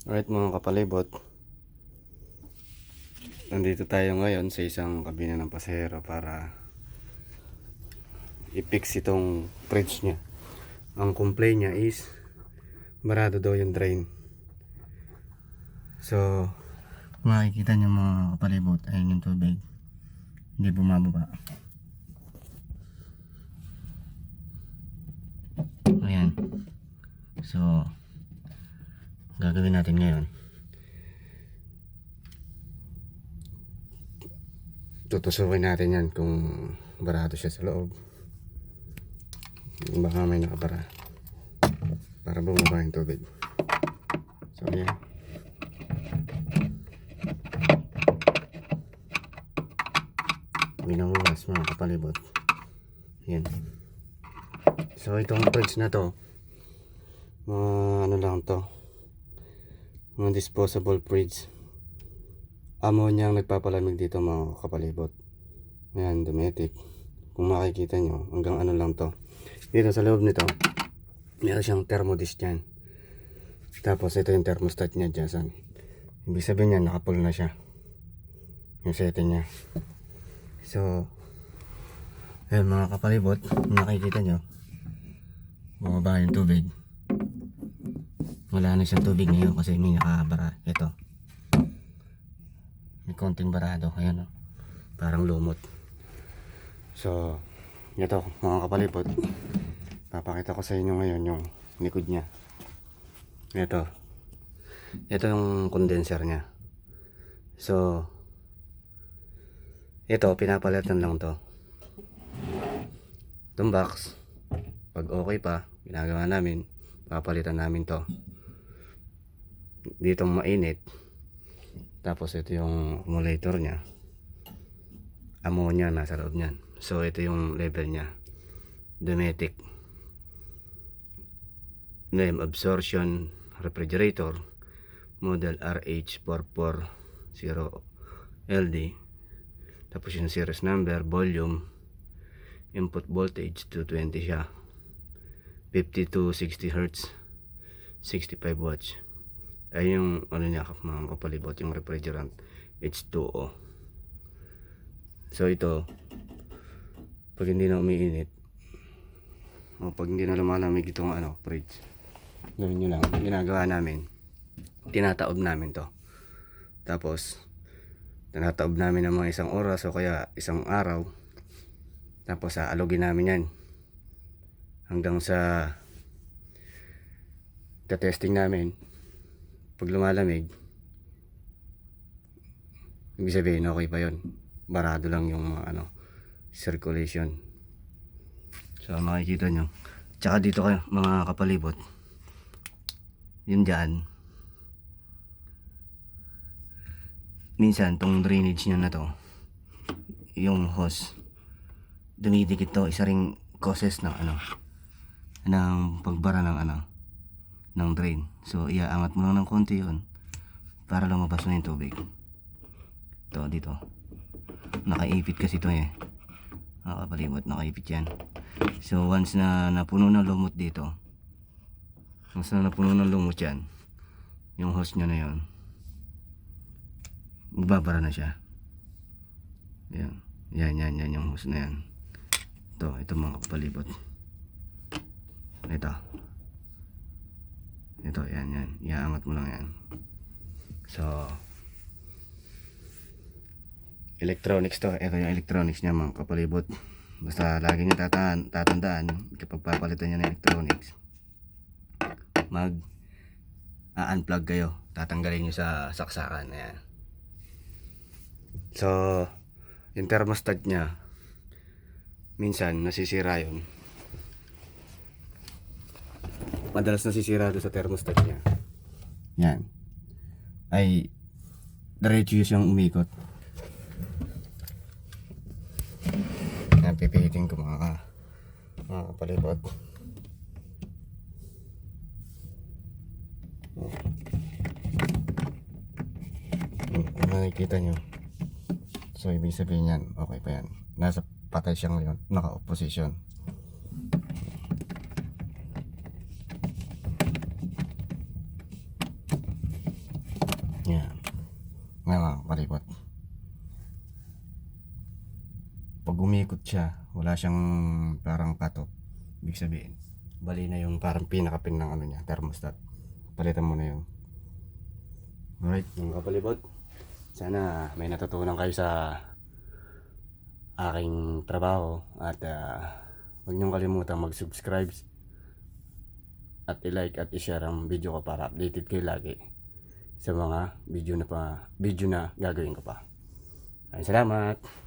Alright mga kapalibot, nandito tayo ngayon sa isang kabina ng pasahero para i-fix itong fridge nya. Ang complaint niya is barado daw yung drain. So makikita nyo mga kapalibot, ayun yung tubig, hindi bumababa. Ayan. So gagawin natin ngayon, tutusukin natin yan kung barado siya sa loob. Baka may nakabara para bumaba yung tubig. So yan, binubukas mga kapalibot. Yan. So itong fridge na to, mga ano lang to, mga disposable fridge. Ammonia ang nagpapalamig dito mga kapalibot. Ayan, Dometic. Kung makikita nyo, hanggang ano lang to. Dito sa loob nito, meron siyang thermodisc dyan. Tapos ito yung thermostat niya dyan. Ibig sabihin niya, nakapull na siya yung setting niya. So ayan mga kapalibot, nakikita nyo, bumaba yung tubig. Wala na siyang tubig ngayon kasi may nakabara. Ito, may konting barado. Ayan o, parang lumot. So ito mga kapalibot, papakita ko sa inyo ngayon yung likod nya. Ito yung condenser nya. So ito, pinapalitan lang to. Itong box, pag okay pa, ginagawa namin, papalitan namin to. Dito mainit. Tapos ito yung accumulator nya, ammonia nasa loob nyan. So ito yung level nya, Dometic name absorption refrigerator model RH440LD. Tapos yung series number, volume, input voltage 220 siya, 50 to 60 Hz, 65 watts. Ay yung ano niya mga kapalibot, yung refrigerant H2O. So ito, pag hindi na umiinit o pag hindi na lumalamig itong fridge, gawin nyo lang, ginagawa namin, tinataob namin to. Tapos tinataob namin ng mga isang oras o kaya isang araw. Tapos aalugin namin yan hanggang sa testing namin. Pag lumalamig, ibig sabihin okay pa yun, barado lang yung mga circulation. So makikita nyo, tsaka dito kayo mga kapalibot, yun dyan, minsan tong drainage nyo na to, yung hose dumidikit to. Isa ring causes ng ng pagbara ng drain. So iaangat mo lang ng konti yun para lumabas na yung tubig. Ito dito, nakaipit kasi ito nakapalibot, nakaipit yan. So once na napuno ng lumot dito, once na napuno ng lumot yan, yung hose nyo na yun, magbabara na siya. Yan yung hose na yan. Ito mga kapalibot, ito yan, iaangat mo lang yan. So electronics to, ito yung electronics nya mga kapalibot. Basta lagi nyo tatandaan kapag papalitan nyo ng electronics, unplug kayo, tatanggalin nyo sa saksakan. Ayan. So yung thermostat nya, minsan nasisira yun, madalas nasisira doon sa thermostat nya. Yan ay diretso siyang umikot. Yan, pipihitin ko mga kapalibot. Kung nakikita nyo, so ibig sabihin yan, okay pa yan, nasa patay siya ngayon, naka-off position. Yan. Ngayon mga kapalibot. Pag umikot siya, wala siyang parang patok. Ibig sabihin, bali na yung parang pinakapin ng ano niya, thermostat. Palitan mo na yun. Alright, mga kapalibot. Sana may natutunan kayo sa aking trabaho. At huwag niyong kalimutan mag-subscribe at i-like at i-share ang video ko para updated kayo lagi sa mga video na gagawin ko pa. Maraming salamat.